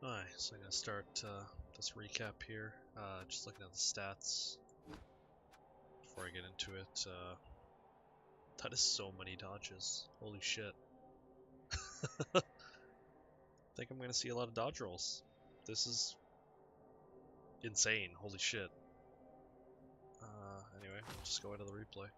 Alright, so I'm going to start this recap here, just looking at the stats before I get into it. That is so many dodges, holy shit. I think I'm going to see a lot of dodge rolls. This is insane, holy shit. Anyway, we'll just go into the replay.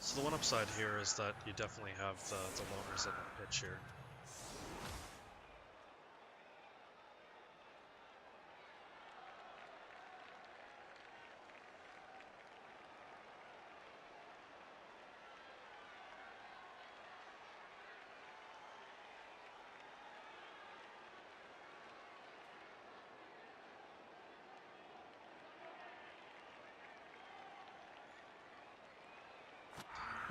So the one upside here is that you definitely have the loners in the pitch here.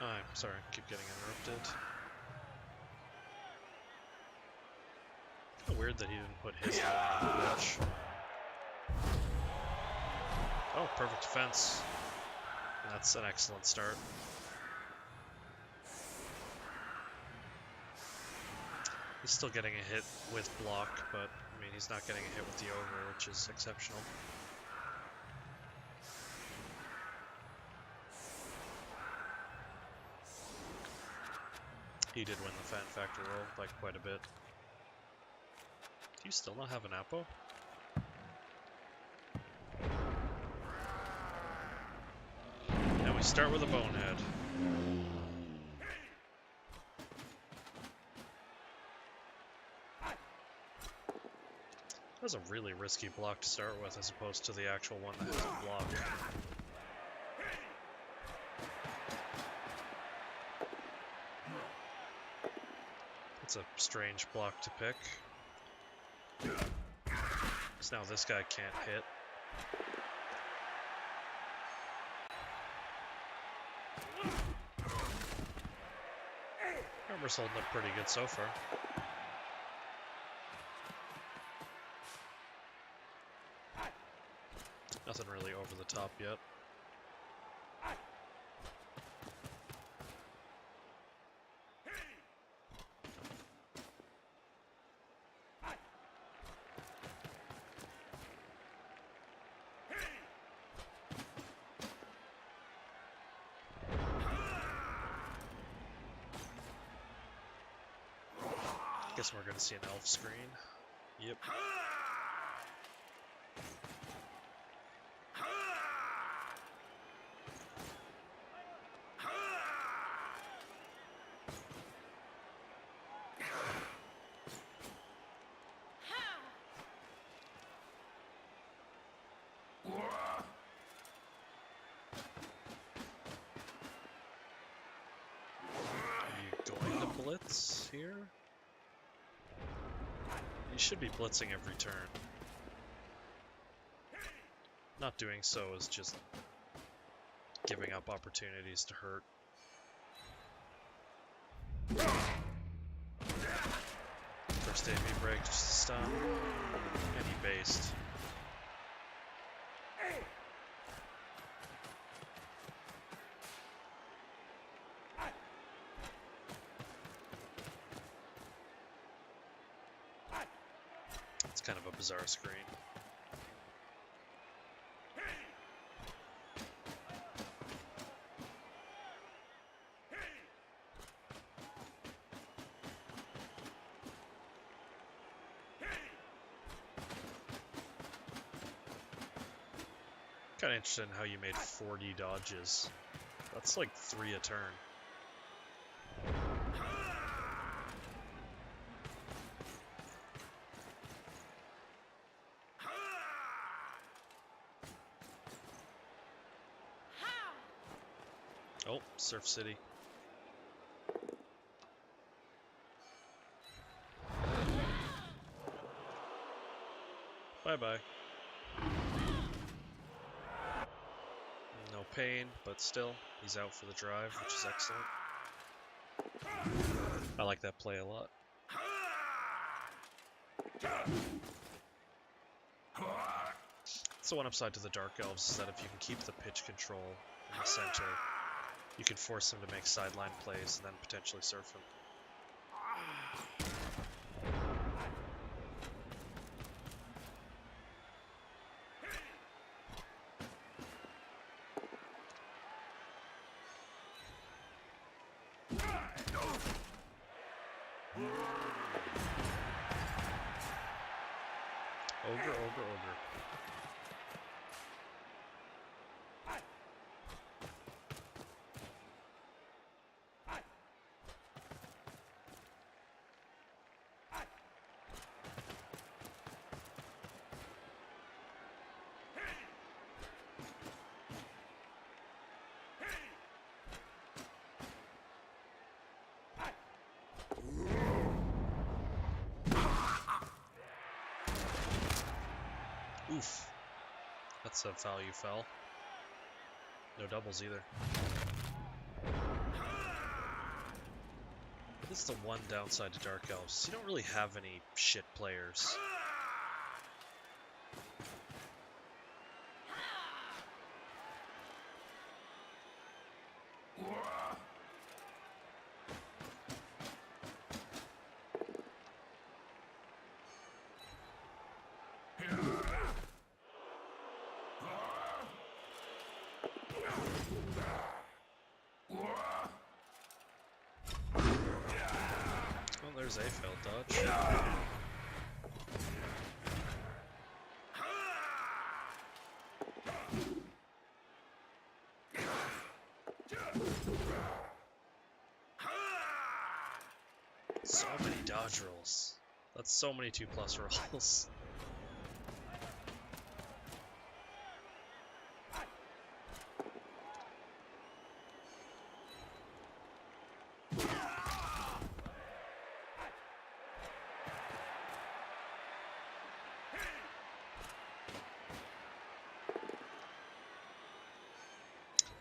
I'm sorry, keep getting interrupted. Kind of weird that he didn't put his line on the pitch. Oh, perfect defense. And that's an excellent start. He's still getting a hit with block, but I mean he's not getting a hit with the over, which is exceptional. He did win the fan factor roll by quite a bit. Do you still not have an Apo? And we start with a bonehead. That was a really risky block to start with as opposed to the actual one that has a block. It's a strange block to pick. Because now this guy can't hit. Armor's holding up pretty good so far. Nothing really over the top yet. Guess we're gonna see an elf screen. Yep. blitz here? You should be blitzing every turn. Not doing so is just giving up opportunities to hurt. First AV break, just a stun, and he based. It's kind of a bizarre screen. Kind of interested in how you made 40 dodges. That's like 3 a turn. Oh, Surf City. Bye-bye. No pain, but still, he's out for the drive, which is excellent. I like that play a lot. So one upside to the Dark Elves is that if you can keep the pitch control in the center, you can force him to make sideline plays and then potentially surf him. Ogre, ogre, ogre. Oof. That's a value fell. No doubles either. This is the one downside to Dark Elves. You don't really have any shit players. There's a failed dodge. So many dodge rolls. That's so many 2+ rolls.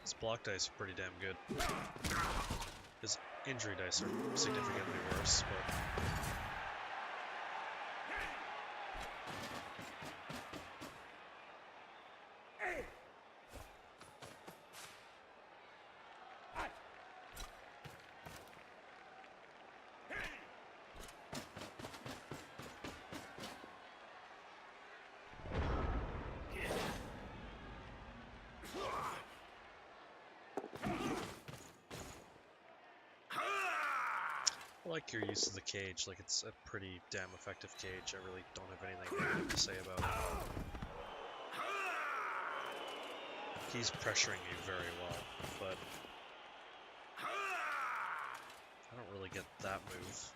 His block dice are pretty damn good. His injury dice are significantly worse, but... I like your use of the cage, like it's a pretty damn effective cage. I really don't have anything negative to say about it. He's pressuring you very well, but I don't really get that move.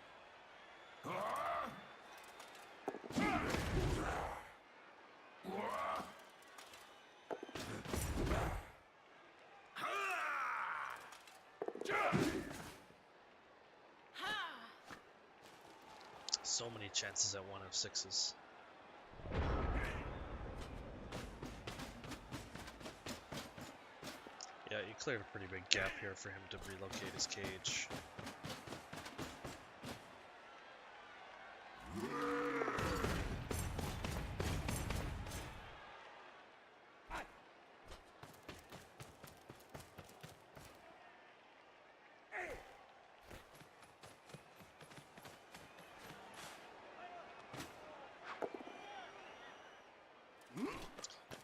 So many chances at 1f6s. Yeah, you cleared a pretty big gap here for him to relocate his cage.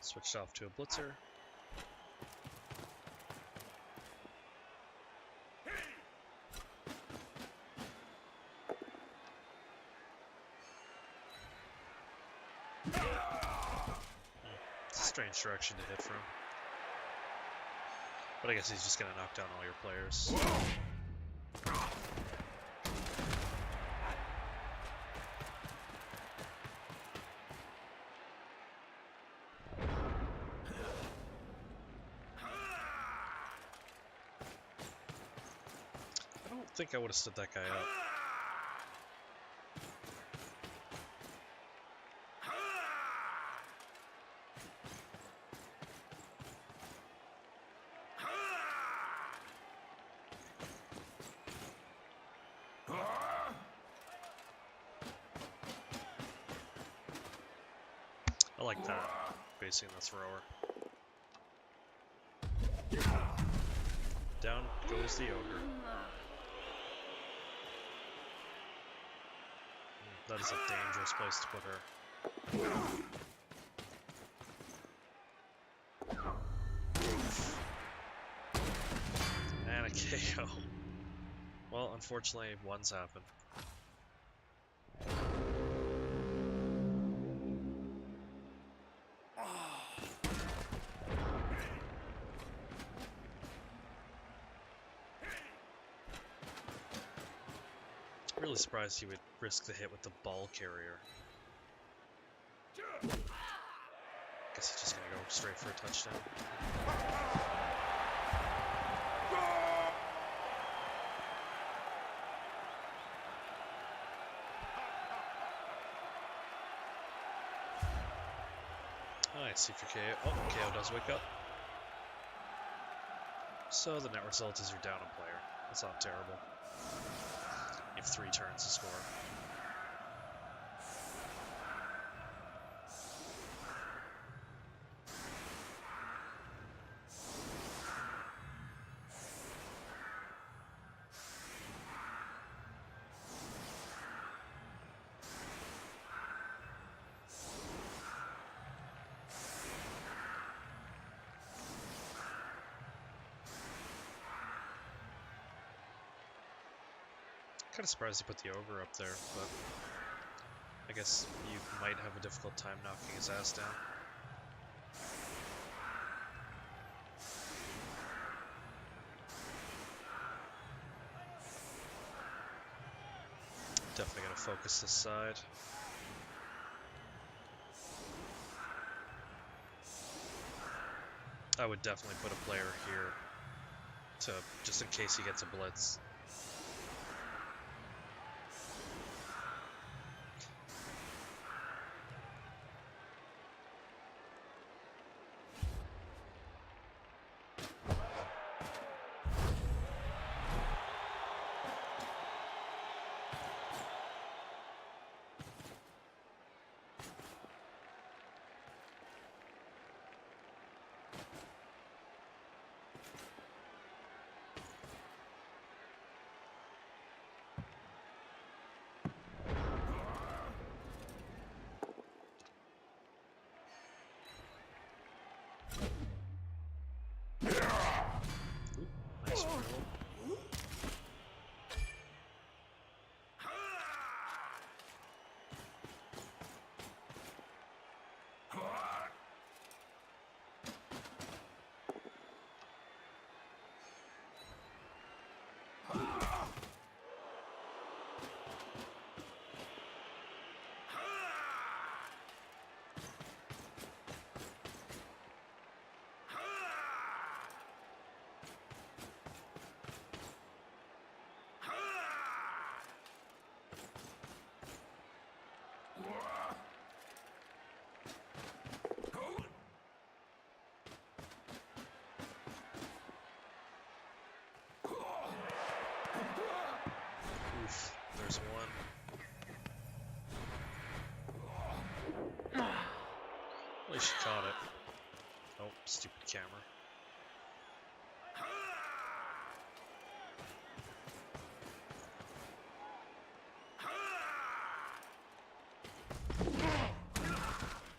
Switched off to a blitzer. It's a strange direction to hit from. But I guess he's just gonna knock down all your players. I don't think I would have stood that guy up. I like that, facing the thrower. Down goes the ogre. That is a dangerous place to put her. And a KO. Well, unfortunately, one's happened. Really surprised he would risk the hit with the ball carrier. Guess he's just gonna go straight for a touchdown. Nice, see for KO. Oh, KO does wake up. So the net result is you're down a player. That's not terrible. You have 3 turns to score. Kind of surprised he put the ogre up there, but I guess you might have a difficult time knocking his ass down. Definitely gonna focus this side. I would definitely put a player here to just in case he gets a blitz. least she caught it. Oh, stupid camera.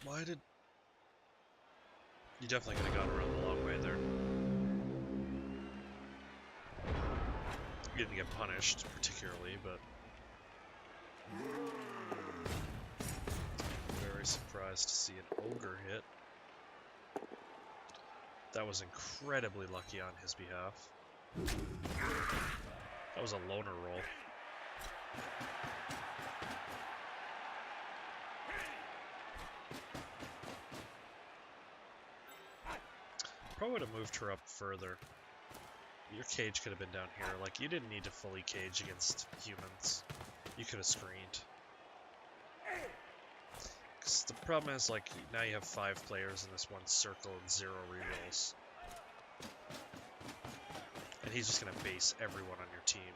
Why did... You definitely could have gone around the long way there. You didn't get punished, particularly, but... Very surprised to see an ogre hit. That was incredibly lucky on his behalf. That was a loner roll. Probably would have moved her up further. Your cage could have been down here. Like, you didn't need to fully cage against humans. You could have screened. Because the problem is, like, now you have 5 players in this one circle and 0 rerolls. And he's just going to base everyone on your team.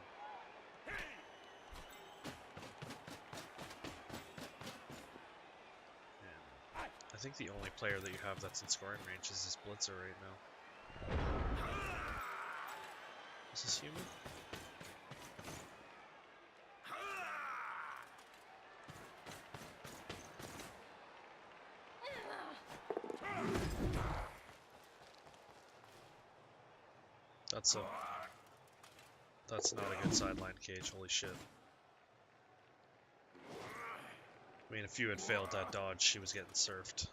And I think the only player that you have that's in scoring range is this Blitzer right now. Is this human? That's not a good sideline cage, holy shit. I mean, if you had failed that dodge, she was getting surfed.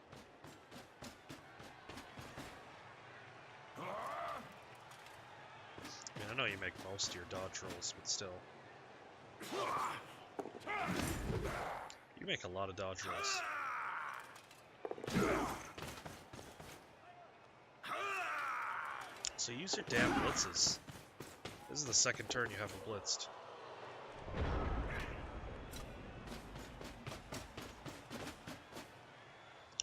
I mean, I know you make most of your dodge rolls, but still. You make a lot of dodge rolls. So use your damn blitzes. This is the second turn you haven't blitzed.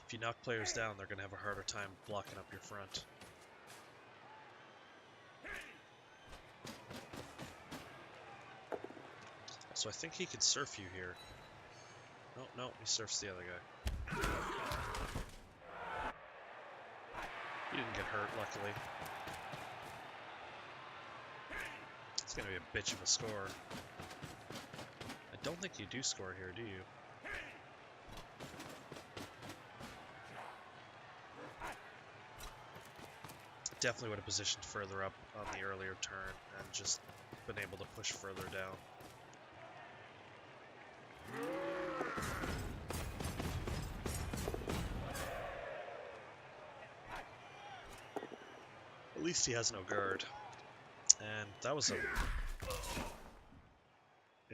If you knock players down, they're going to have a harder time blocking up your front. So I think he can surf you here. No, he surfs the other guy. He didn't get hurt, luckily. It's gonna be a bitch of a score. I don't think you do score here, do you? Definitely would have positioned further up on the earlier turn and just been able to push further down. At least he has no guard. And that was a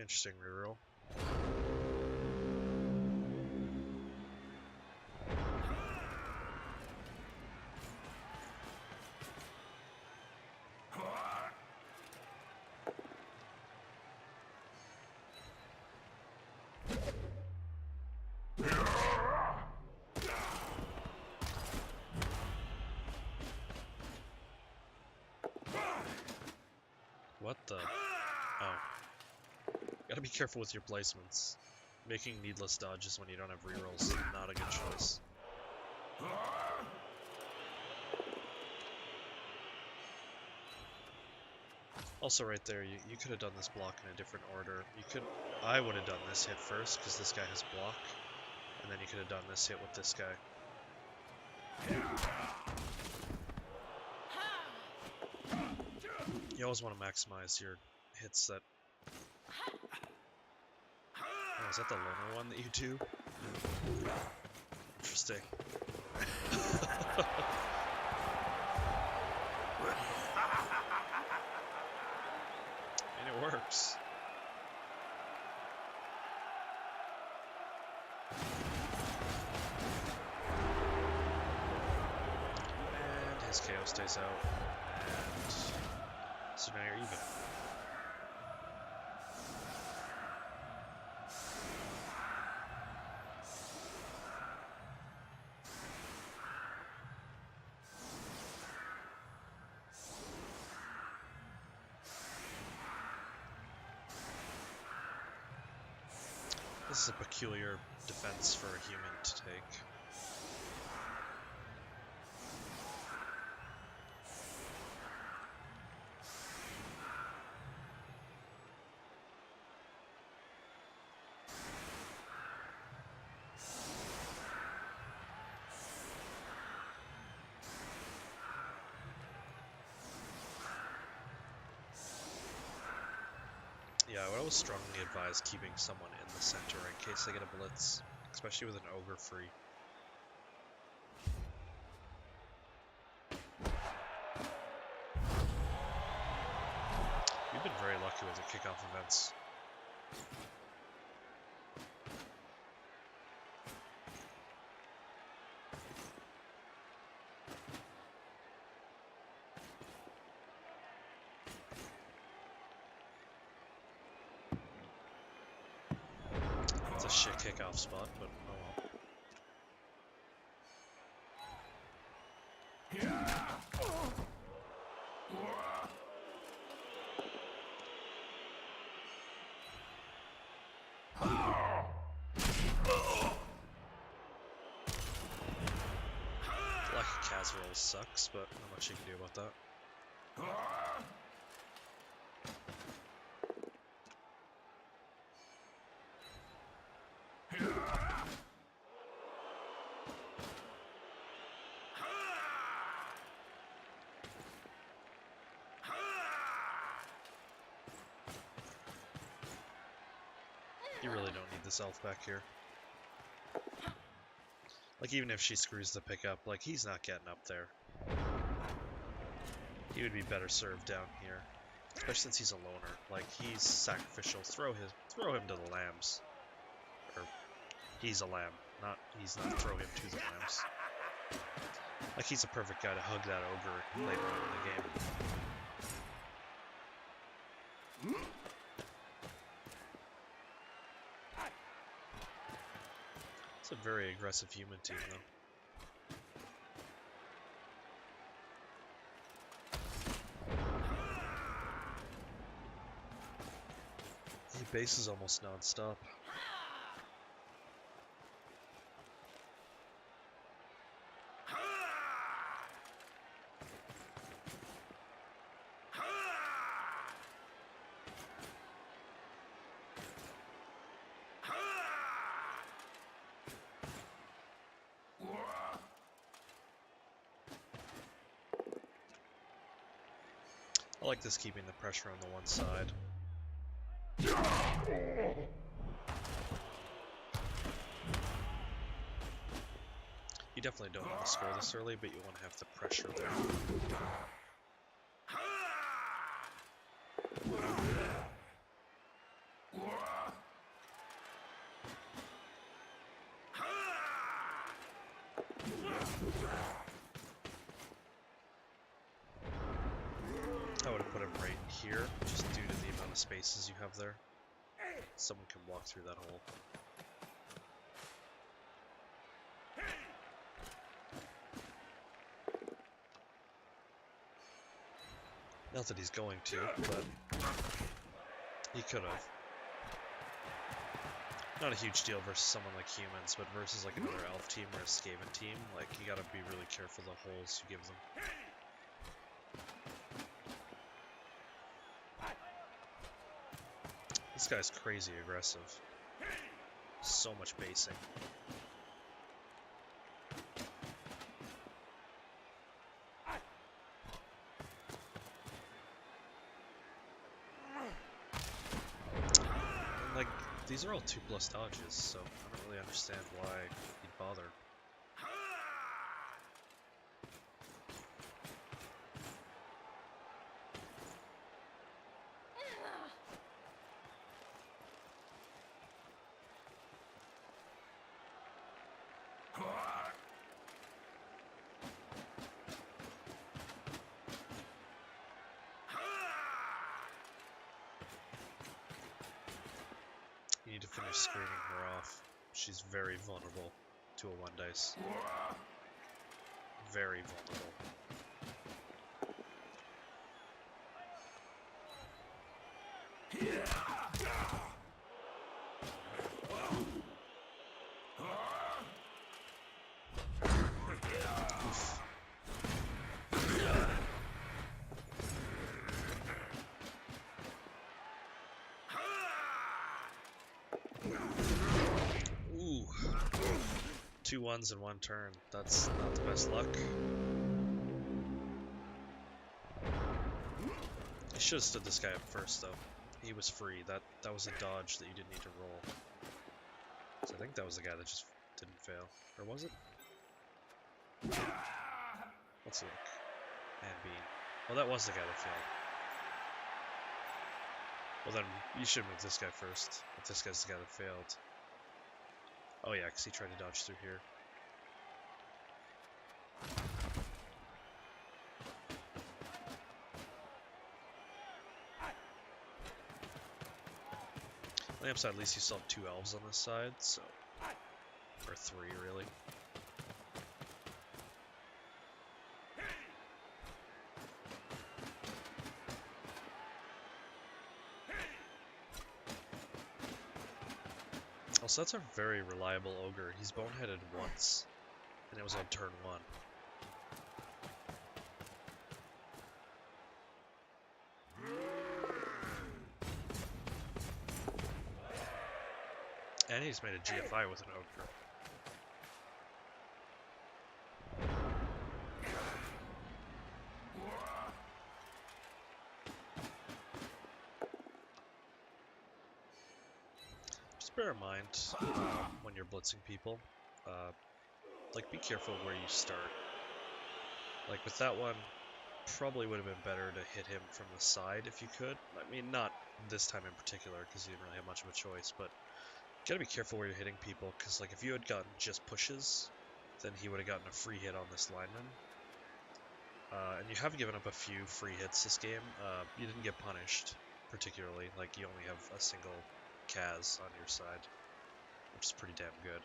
interesting reroll. What the? Oh. Gotta be careful with your placements. Making needless dodges when you don't have rerolls is not a good choice. Also right there, you could have done this block in a different order. I would have done this hit first, because this guy has block. And then you could have done this hit with this guy. You always want to maximize your hits that... Oh, is that the loner one that you do? Interesting. And it works. And his KO stays out. And so now you're even. This is a peculiar defense for a human to take. I would always strongly advise keeping someone in the center in case they get a blitz, especially with an ogre free. We've been very lucky with the kickoff events. It's a shit kickoff spot, but oh well. Lack of casserole sucks, but not much you can do about that. You really don't need this elf back here. Like, even if she screws the pickup, like, he's not getting up there. He would be better served down here. Especially since he's a loner. Like, he's sacrificial. Throw him to the lambs. Or, he's a lamb. He's not throw him to the lambs. Like, he's a perfect guy to hug that ogre later on in the game. It's a very aggressive human team, though. The base is almost non-stop. I like this keeping the pressure on the one side. You definitely don't want to score this early, but you want to have the pressure there. I would have put him right here, just due to the amount of spaces you have there. Someone can walk through that hole. Not that he's going to, but he could have. Not a huge deal versus someone like humans, but versus like another elf team or a Skaven team, like you gotta be really careful the holes you give them. This guy's crazy aggressive. So much basing. And like, these are all 2+ dodges, so I don't really understand why he'd bother. You need to finish screening her off. She's very vulnerable to a 1 dice. Very vulnerable. Ooh. 2 1s in 1 turn. That's not the best luck. I should have stood this guy up first, though. He was free. That that was a dodge that you didn't need to roll. So I think that was the guy that just didn't fail. Or was it? Let's look. And bean. Well, that was the guy that failed. Well then, you should move this guy first, if this guy's the guy that failed. Oh yeah, because he tried to dodge through here. On the upside, at least you still have 2 elves on this side, so... Or 3, really. Also, that's a very reliable ogre. He's boneheaded once, and it was on turn 1. And he's made a GFI with an ogre. Just bear in mind when you're blitzing people, like be careful where you start. Like with that one, probably would have been better to hit him from the side if you could. I mean, not this time in particular because you didn't really have much of a choice, but you gotta be careful where you're hitting people, because like if you had gotten just pushes, then he would have gotten a free hit on this lineman. And you have given up a few free hits this game. You didn't get punished, particularly. Like, you only have a single Kaz on your side, which is pretty damn good.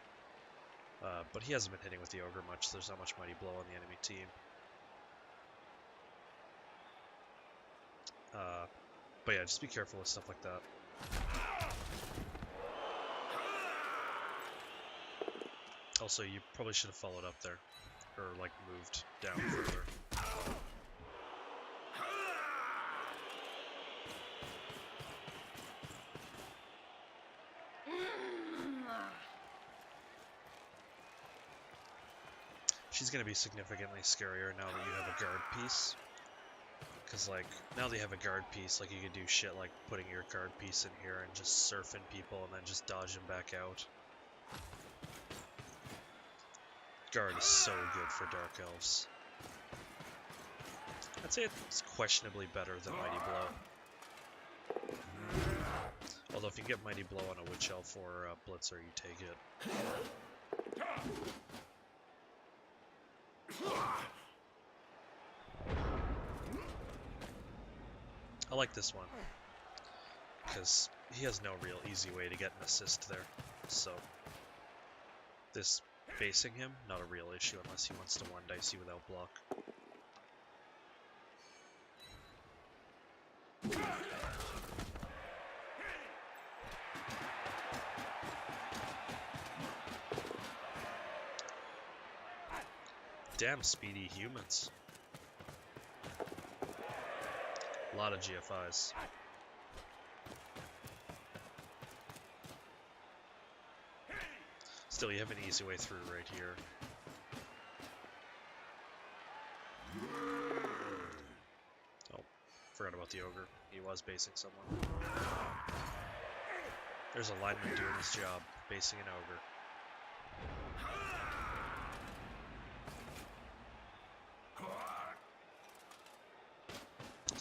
But he hasn't been hitting with the ogre much, so there's not much Mighty Blow on the enemy team. But yeah, just be careful with stuff like that. Also, you probably should have followed up there, or like moved down further. She's gonna be significantly scarier now that you have a guard piece. Because, like, now that you have a guard piece, like, you could do shit like putting your guard piece in here and just surfing people and then just dodge them back out. Guard is so good for Dark Elves. I'd say it's questionably better than Mighty Blow. Although if you get Mighty Blow on a Witch Elf or a Blitzer, you take it. I like this one, because he has no real easy way to get an assist there, so this basing him, not a real issue unless he wants to one dice you without block. Damn speedy humans. A lot of GFIs. Still, you have an easy way through right here. Oh, forgot about the ogre. He was basing someone. There's a lineman doing his job, basing an ogre.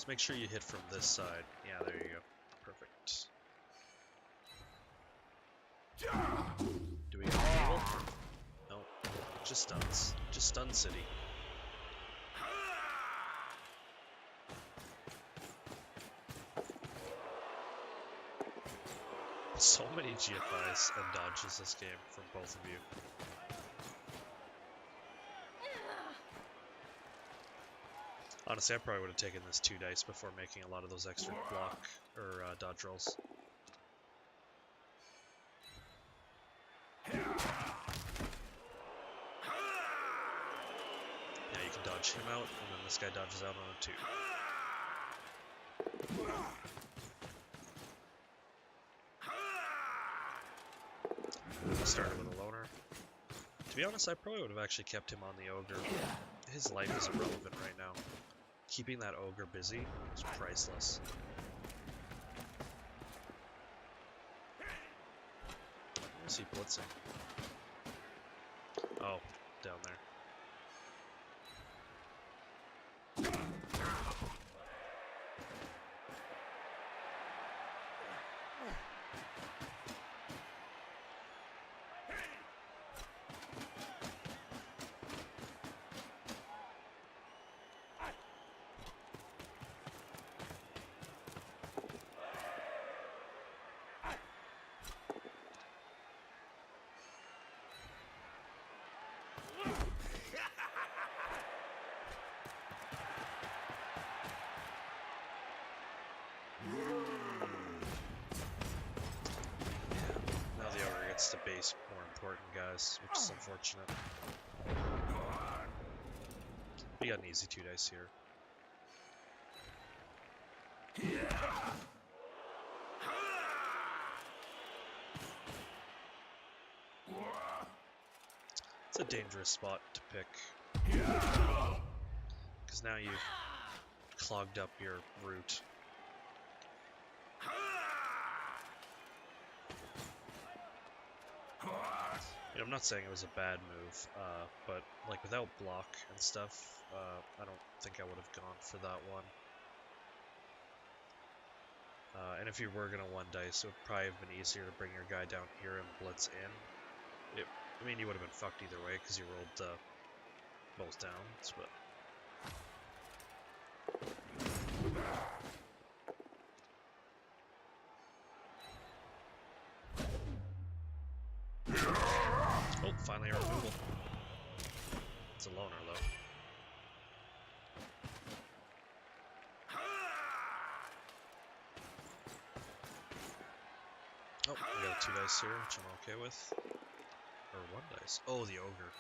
Make sure you hit from this side. Yeah, there you go. Perfect. Do we get an evil? No. Just stuns. Just stun city. So many GFIs and dodges this game from both of you. Honestly, I probably would have taken this 2 dice before making a lot of those extra block or dodge rolls. Yeah, you can dodge him out, and then this guy dodges out on a 2. Started with a loner. To be honest, I probably would have actually kept him on the ogre. His life is irrelevant right now. Keeping that ogre busy is priceless. Is he blitzing? Oh, down there. Now the ogre gets to base more important guys, which is unfortunate. We got an easy 2 dice here. It's a dangerous spot to pick. Because now you've clogged up your route. You know, I'm not saying it was a bad move, but like without block and stuff, I don't think I would have gone for that one. And if you were gonna 1 dice, it would probably have been easier to bring your guy down here and blitz in. I mean, you would have been fucked either way because you rolled both downs, but. Oh, finally a removal. It's a loner though. Oh, we got 2 dice here, which I'm okay with. Or 1 dice. Oh, the ogre.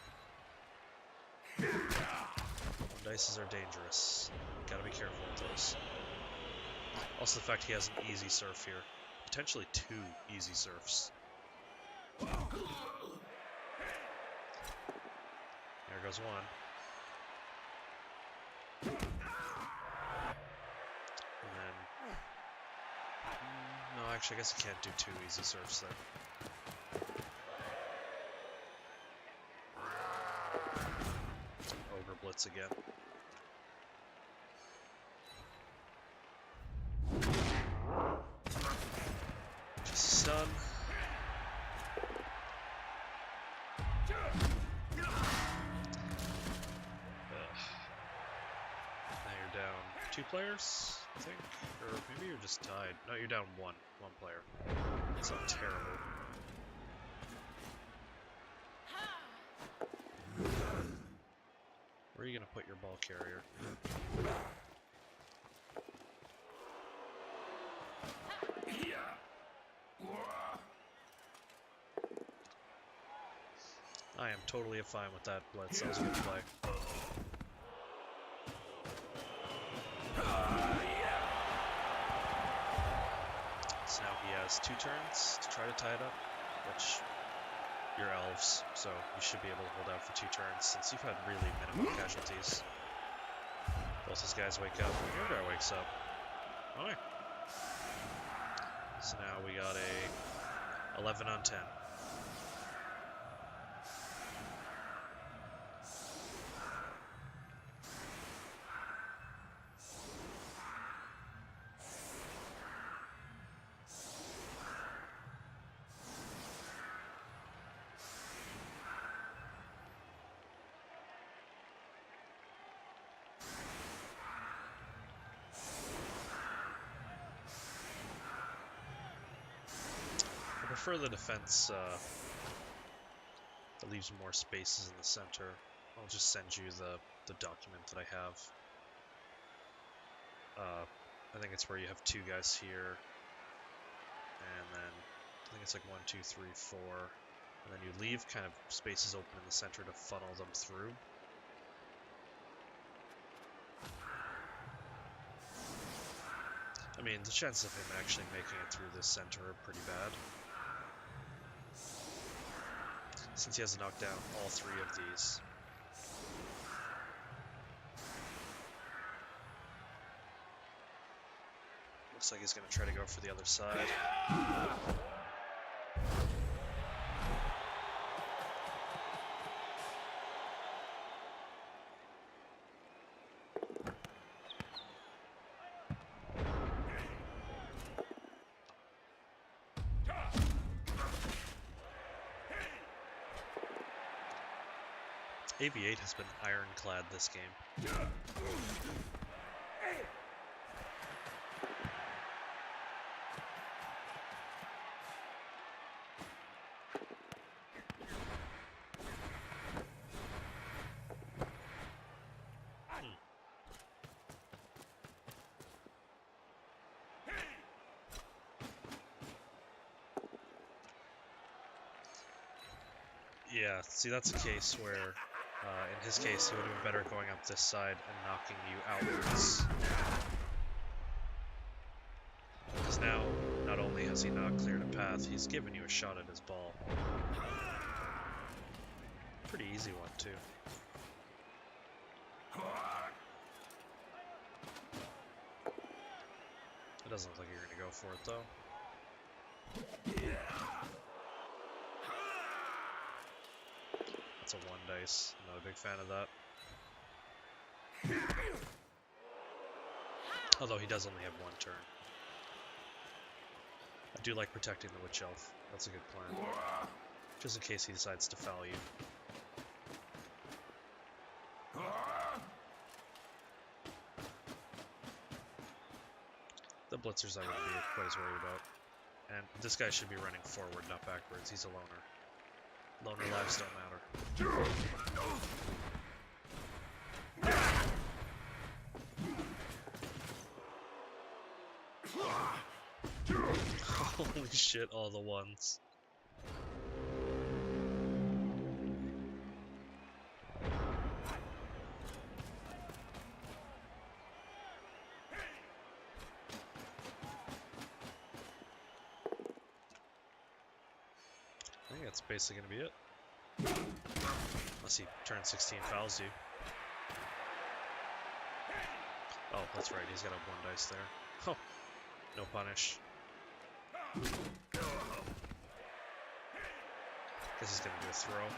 1 dices are dangerous. Gotta be careful with those. Also the fact he has an easy surf here. Potentially 2 easy surfs. There goes 1. And then... no, actually I guess I can't do 2 easy surfs there. Ogre blitz again. Just stun. Now you're down 2 players, I think? Or maybe you're just tied. No, you're down 1 player. That's not terrible. Where are you gonna put your ball carrier? I am totally fine with that blitz. That was a good play. So now he has 2 turns to try to tie it up, which you're elves, so you should be able to hold out for 2 turns since you've had really minimum casualties. Both his guys wake up. Your guy wakes up. Alright. So now we got a 11 on 10. I prefer the defense that leaves more spaces in the center. I'll just send you the document that I have. I think it's where you have 2 guys here, and then I think it's like 1, 2, 3, 4, and then you leave kind of spaces open in the center to funnel them through. I mean, the chances of him actually making it through this center are pretty bad. Since he has to knock down all 3 of these. Looks like he's going to try to go for the other side. AV8 has been ironclad this game. Yeah, see, that's a case where, in his case, he would have been better going up this side and knocking you outwards. Because now, not only has he not cleared a path, he's given you a shot at his ball. Pretty easy one, too. It doesn't look like you're going to go for it, though. That's a 1 dice. I'm not a big fan of that. Although he does only have 1 turn. I do like protecting the Witch Elf. That's a good plan. Just in case he decides to foul you. The blitzers I wouldn't be quite as worried about. And this guy should be running forward, not backwards. He's a loner. Loner lives don't matter. Holy shit, all the ones. I think that's basically going to be it. Unless he turn 16 fouls you. Oh, that's right, he's got a 1 dice there. Oh, no punish. Guess he's going to do a throw.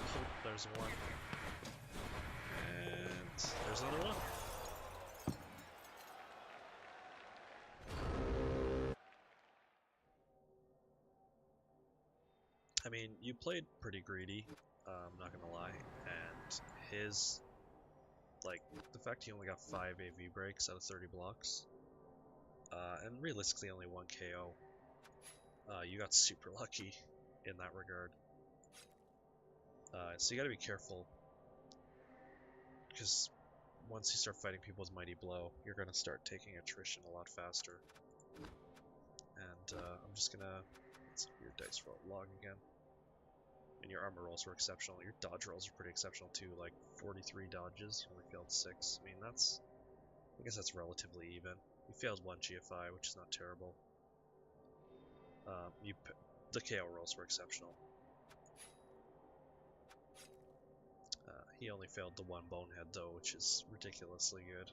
Oh, there's 1. And there's another 1. I mean, you played pretty greedy, I'm not gonna lie, and his, like, the fact he only got 5 AV breaks out of 30 blocks, and realistically only 1 KO, you got super lucky in that regard. So you gotta be careful, because once you start fighting people with Mighty Blow, you're gonna start taking attrition a lot faster. And I'm just gonna, let's your dice roll log again. And your armor rolls were exceptional. Your dodge rolls are pretty exceptional too, like 43 dodges, you only failed 6. I mean, that's, I guess that's relatively even. You failed 1 GFI, which is not terrible. The KO rolls were exceptional. He only failed the 1 bonehead though, which is ridiculously good.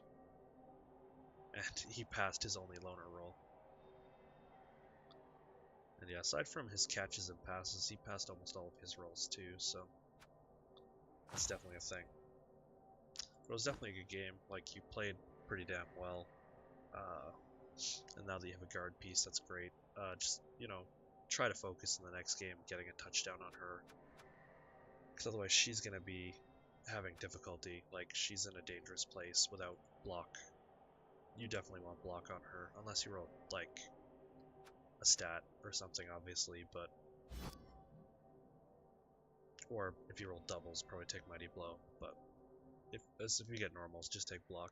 And he passed his only loner roll. And yeah, aside from his catches and passes, he passed almost all of his rolls too, so that's definitely a thing. But it was definitely a good game. Like, you played pretty damn well. And now that you have a guard piece, that's great. Just, you know, try to focus in the next game, getting a touchdown on her. Because otherwise she's going to be having difficulty. Like, she's in a dangerous place without block. You definitely want block on her, unless you roll, like, a stat or something, obviously, but... Or if you roll doubles, probably take Mighty Blow, but... If you get normals, just take block.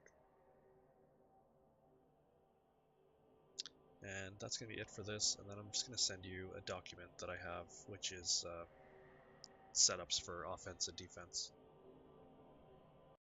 And that's going to be it for this, and then I'm just going to send you a document that I have, which is setups for offense and defense.